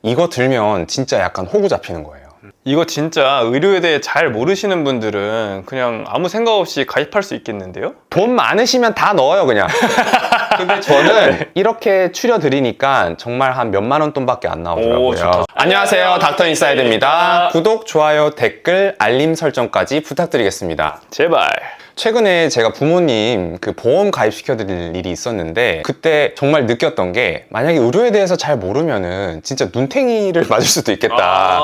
이거 들면 진짜 약간 호구 잡히는 거예요. 이거 진짜 의료에 대해 잘 모르시는 분들은 그냥 아무 생각 없이 가입할 수 있겠는데요? 돈 많으시면 다 넣어요 그냥. 근데 저는 이렇게 추려드리니까 정말 한 몇만 원 돈밖에 안 나오더라고요. 오, 좋다. 안녕하세요, 닥터 인사이드입니다. 구독, 좋아요, 댓글, 알림 설정까지 부탁드리겠습니다. 제발. 최근에 제가 부모님 그 보험 가입시켜드릴 일이 있었는데, 그때 정말 느꼈던 게, 만약에 의료에 대해서 잘 모르면은 진짜 눈탱이를 맞을 수도 있겠다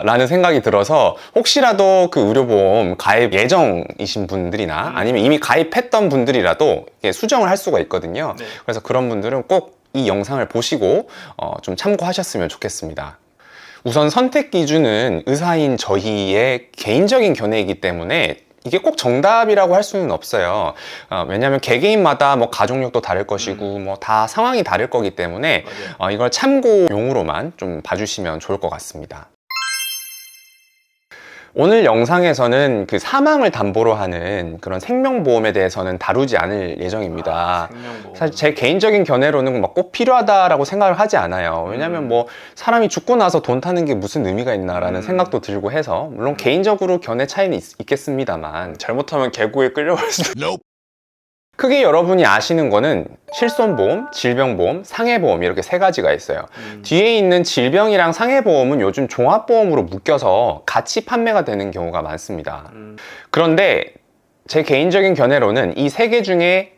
라는 생각이 들어서, 혹시라도 그 의료보험 가입 예정이신 분들이나 아니면 이미 가입했던 분들이라도 수정을 할 수가 있거든요. 네. 그래서 그런 분들은 꼭 이 영상을 보시고 좀 참고하셨으면 좋겠습니다. 우선 선택 기준은 의사인 저희의 개인적인 견해이기 때문에 이게 꼭 정답이라고 할 수는 없어요. 왜냐하면 개개인마다 뭐 가족력도 다를 것이고 뭐 다 상황이 다를 거기 때문에 이걸 참고용으로만 좀 봐주시면 좋을 것 같습니다. 오늘 영상에서는 그 사망을 담보로 하는 그런 생명보험에 대해서는 다루지 않을 예정입니다. 생명보험. 사실 제 개인적인 견해로는 막 꼭 필요하다라고 생각을 하지 않아요. 왜냐면 뭐 사람이 죽고 나서 돈 타는 게 무슨 의미가 있나라는 생각도 들고 해서, 물론 개인적으로 견해 차이는 있겠습니다만, 잘못하면 개구에 끌려갈 수도. 크게 여러분이 아시는 거는 실손보험, 질병보험, 상해보험 이렇게 세 가지가 있어요. 뒤에 있는 질병이랑 상해보험은 요즘 종합보험으로 묶여서 같이 판매가 되는 경우가 많습니다. 그런데 제 개인적인 견해로는 이 세 개 중에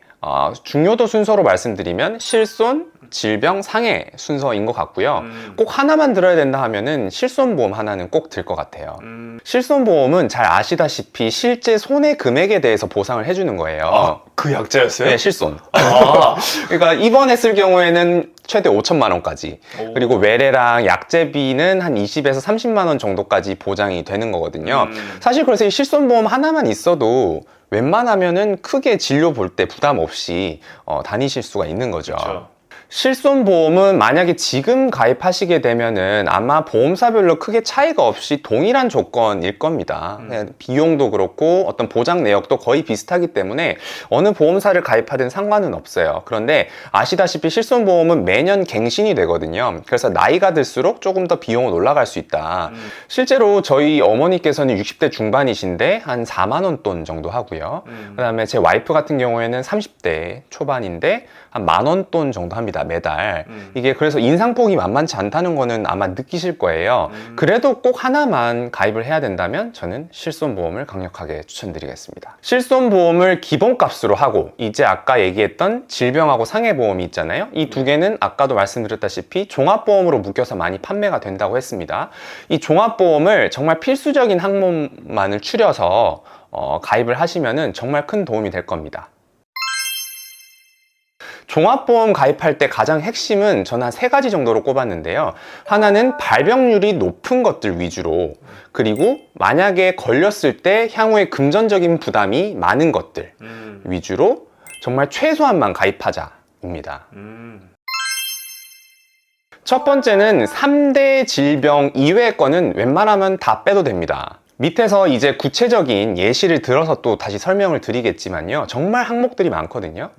중요도 순서로 말씀드리면 실손, 질병, 상해 순서인 것 같고요. 꼭 하나만 들어야 된다 하면은 실손보험 하나는 꼭 들 것 같아요. 실손보험은 잘 아시다시피 실제 손해 금액에 대해서 보상을 해주는 거예요. 그 약자였어요? 네, 실손. 그러니까 입원했을 경우에는 최대 5천만 원까지, 그리고 외래랑 약제비는 한 20에서 30만 원 정도까지 보장이 되는 거거든요. 사실 그래서 이 실손보험 하나만 있어도 웬만하면은 크게 진료 볼 때 부담 없이 다니실 수가 있는 거죠. 그쵸. 실손보험은 만약에 지금 가입하시게 되면은 아마 보험사별로 크게 차이가 없이 동일한 조건일 겁니다. 그냥 비용도 그렇고 어떤 보장 내역도 거의 비슷하기 때문에 어느 보험사를 가입하든 상관은 없어요. 그런데 아시다시피 실손보험은 매년 갱신이 되거든요. 그래서 나이가 들수록 조금 더 비용은 올라갈 수 있다. 실제로 저희 어머니께서는 60대 중반이신데 한 4만 원 돈 정도 하고요. 그 다음에 제 와이프 같은 경우에는 30대 초반인데 한 10,000원 돈 정도 합니다, 매달. 이게 그래서 인상폭이 만만치 않다는 거는 아마 느끼실 거예요. 그래도 꼭 하나만 가입을 해야 된다면 저는 실손보험을 강력하게 추천드리겠습니다. 실손보험을 기본값으로 하고, 이제 아까 얘기했던 질병하고 상해보험이 있잖아요. 이 두 개는 아까도 말씀드렸다시피 종합보험으로 묶여서 많이 판매가 된다고 했습니다. 이 종합보험을 정말 필수적인 항목만을 추려서 가입을 하시면은 정말 큰 도움이 될 겁니다. 종합보험 가입할 때 가장 핵심은 저는 한 3가지 정도로 꼽았는데요. 하나는 발병률이 높은 것들 위주로, 그리고 만약에 걸렸을 때 향후에 금전적인 부담이 많은 것들 위주로 정말 최소한만 가입하자입니다. 첫 번째는 3대 질병 이외의 거는 웬만하면 다 빼도 됩니다. 밑에서 이제 구체적인 예시를 들어서 또 다시 설명을 드리겠지만요. 정말 항목들이 많거든요.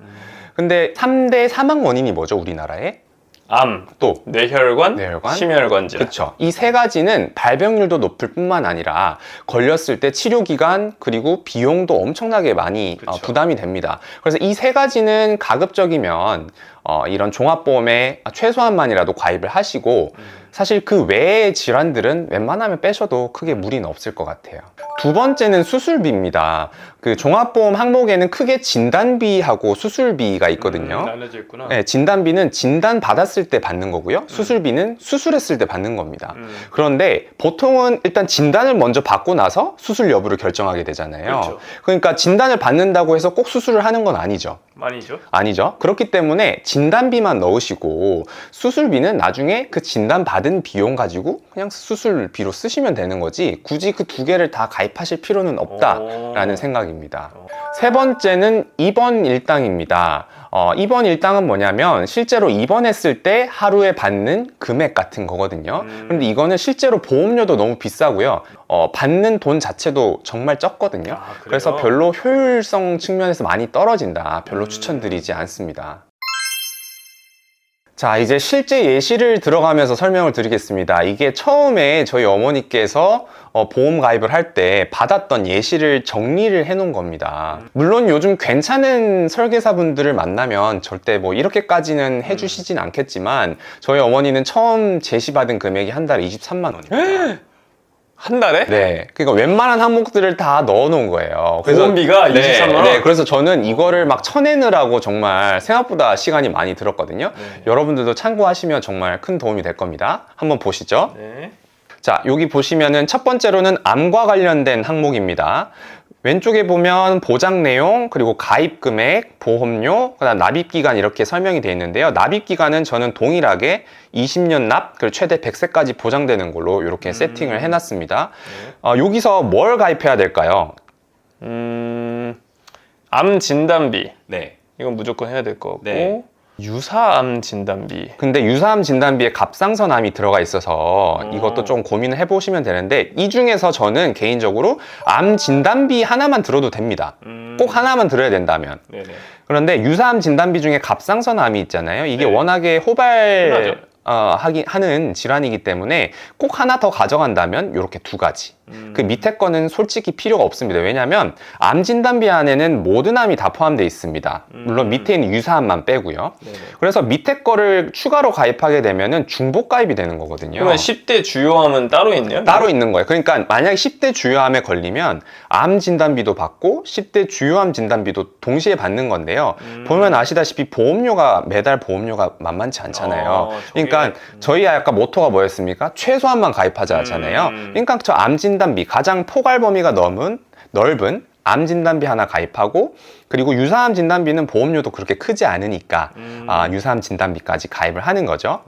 근데 3대 사망 원인이 뭐죠, 우리나라에? 암, 또 뇌혈관, 뇌혈관? 심혈관 질환. 그렇죠. 이 세 가지는 발병률도 높을 뿐만 아니라 걸렸을 때 치료 기간 그리고 비용도 엄청나게 많이 부담이 됩니다. 그래서 이 세 가지는 가급적이면 이런 종합보험에 최소한만이라도 가입을 하시고, 사실 그 외의 질환들은 웬만하면 빼셔도 크게 무리는 없을 것 같아요. 두 번째는 수술비입니다. 그 종합보험 항목에는 크게 진단비하고 수술비가 있거든요. 나눠져 있구나. 네, 진단비는 진단 받았을 때 받는 거고요. 수술비는 수술했을 때 받는 겁니다. 그런데 보통은 일단 진단을 먼저 받고 나서 수술 여부를 결정하게 되잖아요. 그렇죠. 그러니까 진단을 받는다고 해서 꼭 수술을 하는 건 아니죠. 아니죠? 아니죠. 그렇기 때문에 진단비만 넣으시고 수술비는 나중에 그 진단 받은 비용 가지고 그냥 수술비로 쓰시면 되는 거지, 굳이 그 두 개를 다 가입하실 필요는 없다라는 생각입니다. 세 번째는 입원 일당입니다. 입원 일당은 뭐냐면 실제로 입원했을 때 하루에 받는 금액 같은 거거든요. 그런데 이거는 실제로 보험료도 너무 비싸고요. 받는 돈 자체도 정말 적거든요. 그래서 별로 효율성 측면에서 많이 떨어진다. 별로 추천드리지 않습니다. 자, 이제 실제 예시를 들어가면서 설명을 드리겠습니다. 이게 처음에 저희 어머니께서 보험 가입을 할 때 받았던 예시를 정리를 해 놓은 겁니다. 물론 요즘 괜찮은 설계사분들을 만나면 절대 뭐 이렇게까지는 해주시진 않겠지만 저희 어머니는 처음 제시받은 금액이 한 달에 23만 원입니다. 한 달에? 네. 그러니까 웬만한 항목들을 다 넣어 놓은 거예요. 보험비가 23만 원? 네. 그래서 저는 이거를 막 쳐내느라고 정말 생각보다 시간이 많이 들었거든요. 네. 여러분들도 참고하시면 정말 큰 도움이 될 겁니다. 한번 보시죠. 네. 자, 여기 보시면은 첫 번째로는 암과 관련된 항목입니다. 왼쪽에 보면 보장 내용, 그리고 가입 금액, 보험료, 그다음 납입 기간 이렇게 설명이 되어 있는데요. 납입 기간은 저는 동일하게 20년 납, 그리고 최대 100세까지 보장되는 걸로 이렇게 세팅을 해놨습니다. 여기서 뭘 가입해야 될까요? 암 진단비. 네. 이건 무조건 해야 될 것 같고. 네. 유사암 진단비. 근데 유사암 진단비에 갑상선암이 들어가 있어서 이것도 좀 고민을 해보시면 되는데 이 중에서 저는 개인적으로 암 진단비 하나만 들어도 됩니다. 꼭 하나만 들어야 된다면. 네네. 그런데 유사암 진단비 중에 갑상선암이 있잖아요. 이게 네. 워낙에 하는 질환이기 때문에 꼭 하나 더 가져간다면 이렇게 두 가지. 그 밑에 거는 솔직히 필요가 없습니다. 왜냐하면 암 진단비 안에는 모든 암이 다 포함되어 있습니다. 물론 밑에 있는 유사암만 빼고요. 네네. 그래서 밑에 거를 추가로 가입하게 되면은 중복 가입이 되는 거거든요. 그러면 10대 주요암은 따로 있네요? 따로 있는 거예요. 그러니까 만약에 10대 주요암에 걸리면 암 진단비도 받고 10대 주요암 진단비도 동시에 받는 건데요. 보면 아시다시피 보험료가 매달 보험료가 만만치 않잖아요. 그러니까 저희 아까 모토가 뭐였습니까? 최소한만 가입하자 하잖아요. 그러니까 저 암 진단비 가장 포괄 범위가 넓은 암 진단비 하나 가입하고 그리고 유사암 진단비는 보험료도 그렇게 크지 않으니까 유사암 진단비까지 가입을 하는 거죠.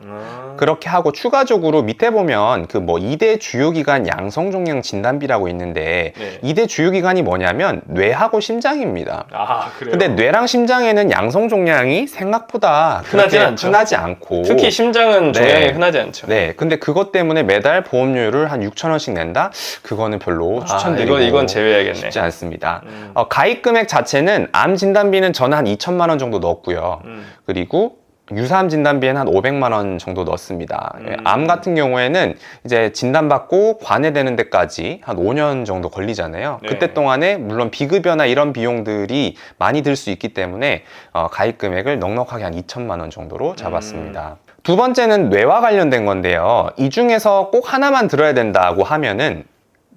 그렇게 하고 추가적으로 밑에 보면 그 뭐 2대 주요기관 양성종양 진단비라고 있는데 네. 2대 주요기관이 뭐냐면 뇌하고 심장입니다. 아, 그래요? 근데 뇌랑 심장에는 양성종양이 생각보다 흔하지 그렇게 않죠. 흔하지 않고 특히 심장은 종양이 흔하지 않죠. 네, 근데 그것 때문에 매달 보험료를 한 6,000원씩 낸다? 그거는 별로 추천드리고 이건 제외해야겠네. 싶지 않습니다. 가입 금액 자체는 암 진단비는 저는 한 2천만 원 정도 넣었고요. 그리고 유사암 진단비에는 한 500만 원 정도 넣습니다. 암 같은 경우에는 이제 진단받고 관해되는 데까지 한 5년 정도 걸리잖아요. 네. 그때 동안에 물론 비급여나 이런 비용들이 많이 들 수 있기 때문에 가입 금액을 넉넉하게 한 2천만 원 정도로 잡았습니다. 두 번째는 뇌와 관련된 건데요. 이 중에서 꼭 하나만 들어야 된다고 하면은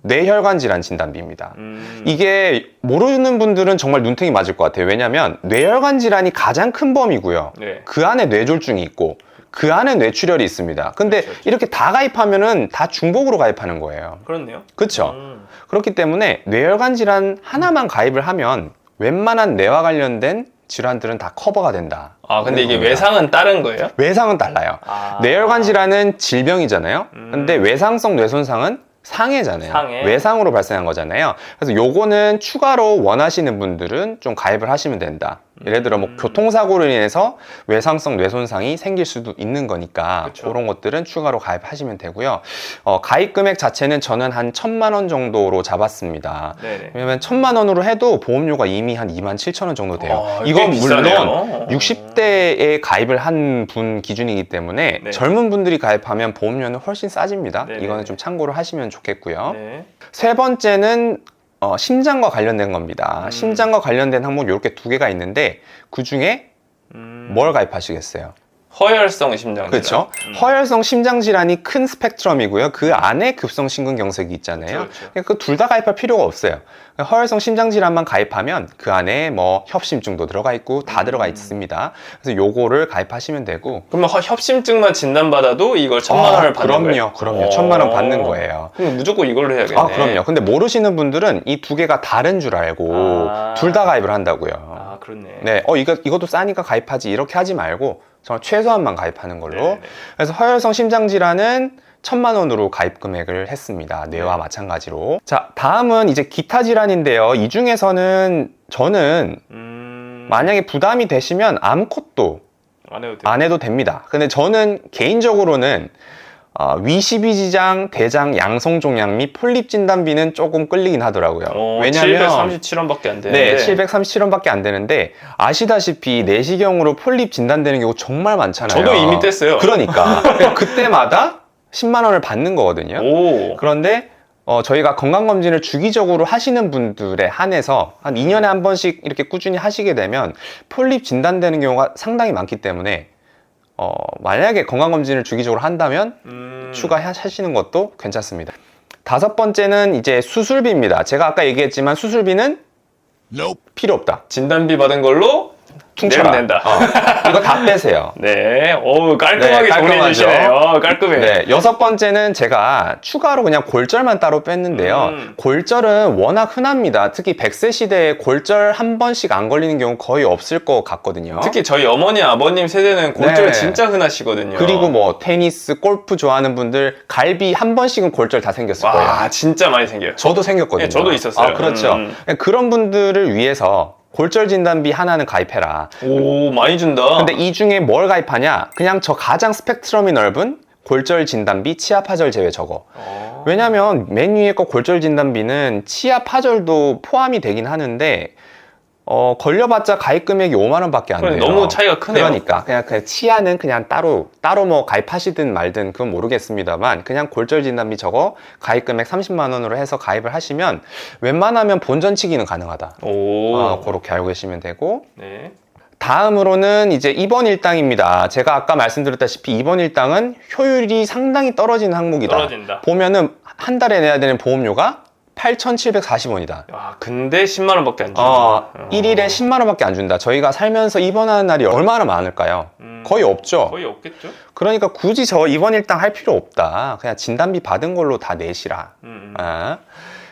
뇌혈관 질환 진단비입니다. 이게 모르는 분들은 정말 눈탱이 맞을 것 같아요. 왜냐하면 뇌혈관 질환이 가장 큰 범위고요. 네. 그 안에 뇌졸중이 있고 그 안에 뇌출혈이 있습니다. 근데 그렇죠. 이렇게 다 가입하면은 다 중복으로 가입하는 거예요. 그렇네요. 그렇죠? 그렇기 때문에 뇌혈관 질환 하나만 가입을 하면 웬만한 뇌와 관련된 질환들은 다 커버가 된다. 아, 근데 이게 겁니다. 외상은 다른 거예요? 외상은 달라요. 뇌혈관 질환은 질병이잖아요. 근데 외상성 뇌손상은 상해잖아요. 상해. 외상으로 발생한 거잖아요. 그래서 요거는 추가로 원하시는 분들은 좀 가입을 하시면 된다. 예를 들어 뭐 교통사고로 인해서 외상성 뇌손상이 생길 수도 있는 거니까 그쵸. 그런 것들은 추가로 가입하시면 되고요. 가입 금액 자체는 저는 한 1,000만 원 정도로 잡았습니다. 네네. 왜냐면 1,000만 원으로 해도 보험료가 이미 한 27,000원 정도 돼요. 아, 이건 꽤 물론 비싸네요. 60대에 가입을 한 분 기준이기 때문에 네. 젊은 분들이 가입하면 보험료는 훨씬 싸집니다. 네네. 이거는 좀 참고로 하시면 좋겠고요. 네. 세 번째는 심장과 관련된 겁니다. 심장과 관련된 항목 이렇게 두 개가 있는데 그 중에 뭘 가입하시겠어요? 허혈성 심장. 그렇죠. 허혈성 심장 질환이 큰 스펙트럼이고요. 그 안에 급성 심근경색이 있잖아요. 그렇죠. 그 둘 다 가입할 필요가 없어요. 허혈성 심장 질환만 가입하면 그 안에 뭐 협심증도 들어가 있고 다 들어가 있습니다. 그래서 요거를 가입하시면 되고. 그러면 협심증만 진단받아도 이걸 1,000만 원을 받는 거예요? 그럼요. 1,000만 원 받는 거예요. 그럼 무조건 이걸로 해야겠네. 아, 그럼요. 근데 모르시는 분들은 이 두 개가 다른 줄 알고 둘 다 가입을 한다고요. 아, 그렇네. 네, 이것도 싸니까 가입하지 이렇게 하지 말고 정말 최소한만 가입하는 걸로. 네네. 그래서 허혈성 심장 질환은 1,000만 원으로 가입 금액을 했습니다. 뇌와 마찬가지로. 자, 다음은 이제 기타 질환인데요. 이 중에서는 저는 만약에 부담이 되시면 암컷도 안 해도 돼요. 안 해도 됩니다. 근데 저는 개인적으로는 위12지장, 대장, 양성종양 및 폴립 진단비는 조금 끌리긴 하더라고요. 왜냐면 737원밖에 안 되는데. 네, 737원밖에 안 되는데 아시다시피 내시경으로 폴립 진단되는 경우 정말 많잖아요. 저도 이미 뗐어요. 그러니까 그때마다 10만 원을 받는 거거든요. 오. 그런데 저희가 건강검진을 주기적으로 하시는 분들에 한해서 한 2년에 한 번씩 이렇게 꾸준히 하시게 되면 폴립 진단되는 경우가 상당히 많기 때문에 만약에 건강검진을 주기적으로 한다면 추가하시는 것도 괜찮습니다. 다섯 번째는 이제 수술비입니다. 제가 아까 얘기했지만 수술비는 필요 없다. 진단비 받은 걸로 퉁쳐라. 내면 된다. 이거 다 빼세요. 네. 오, 깔끔하게 네, 정리해 깔끔하죠. 주시네요. 깔끔해. 네, 여섯 번째는 제가 추가로 그냥 골절만 따로 뺐는데요. 골절은 워낙 흔합니다. 특히 100세 시대에 골절 한 번씩 안 걸리는 경우 거의 없을 것 같거든요. 특히 저희 어머니, 아버님 세대는 골절 네. 진짜 흔하시거든요. 그리고 뭐 테니스, 골프 좋아하는 분들 갈비 한 번씩은 골절 다 생겼을 거예요. 와, 진짜 많이 생겨요. 저도 생겼거든요. 네, 저도 있었어요. 그렇죠. 그런 분들을 위해서 골절 진단비 하나는 가입해라. 오, 많이 준다. 근데 이 중에 뭘 가입하냐? 그냥 저 가장 스펙트럼이 넓은 골절 진단비, 치아 파절 제외 저거. 왜냐면 맨 위에 거 골절 진단비는 치아 파절도 포함이 되긴 하는데 걸려봤자 가입 금액이 5만 원밖에 안 돼요. 너무 차이가 크네요. 그러니까 그냥 치아는 그냥 따로 뭐 가입하시든 말든 그건 모르겠습니다만 그냥 골절 진단비 저거 가입 금액 30만 원으로 해서 가입을 하시면 웬만하면 본전치기는 가능하다. 오. 그렇게 알고 계시면 되고. 네. 다음으로는 이제 입원 일당입니다. 제가 아까 말씀드렸다시피 입원 일당은 효율이 상당히 떨어지는 항목이다. 떨어진다. 보면은 한 달에 내야 되는 보험료가 8,740원이다. 아, 근데 10만 원밖에 안 준다. 1일에 10만 원밖에 안 준다. 저희가 살면서 입원하는 날이 얼마나 많을까요? 거의 없죠. 거의 없겠죠? 그러니까 굳이 저 입원 일당 할 필요 없다. 그냥 진단비 받은 걸로 다 내시라.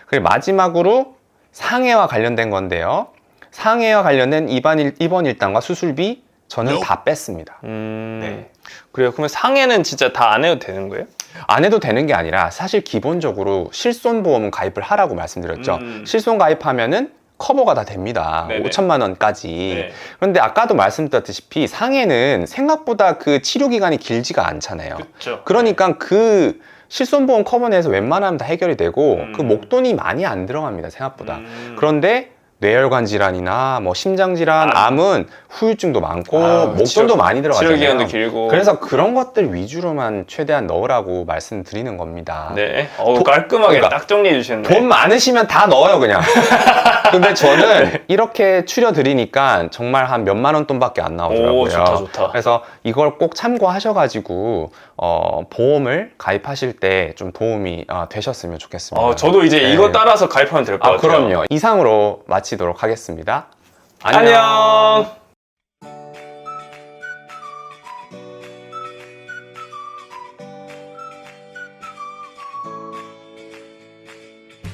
그리고 마지막으로 상해와 관련된 건데요. 상해와 관련된 입원 일당과 수술비 저는 다 뺐습니다. 네. 그래요. 그러면 상해는 진짜 다 안 해도 되는 거예요? 안 해도 되는 게 아니라 사실 기본적으로 실손보험은 가입을 하라고 말씀드렸죠. 실손 가입하면은 커버가 다 됩니다. 네네. 5천만 원까지. 네. 그런데 아까도 말씀드렸다시피 상해는 생각보다 그 치료 기간이 길지가 않잖아요. 그렇죠. 그러니까 그 실손보험 커버 내에서 웬만하면 다 해결이 되고 그 목돈이 많이 안 들어갑니다. 생각보다. 그런데 뇌혈관 질환이나 뭐 심장 질환, 암은 후유증도 많고 목돈도 많이 들어가잖아요. 치료 기간도 길고. 그래서 그런 것들 위주로만 최대한 넣으라고 말씀드리는 겁니다. 네. 깔끔하게 그러니까 딱 정리해 주셨네. 돈 많으시면 다 넣어요, 그냥. 근데 저는 이렇게 추려드리니까 정말 한 몇만 원 돈밖에 안 나오더라고요. 오, 좋다, 좋다. 그래서 이걸 꼭 참고하셔가지고 보험을 가입하실 때 좀 도움이 되셨으면 좋겠습니다. 저도 이제 네. 이거 따라서 가입하면 될 것 같아요. 그럼요. 이상으로 마치도록 하겠습니다. 안녕.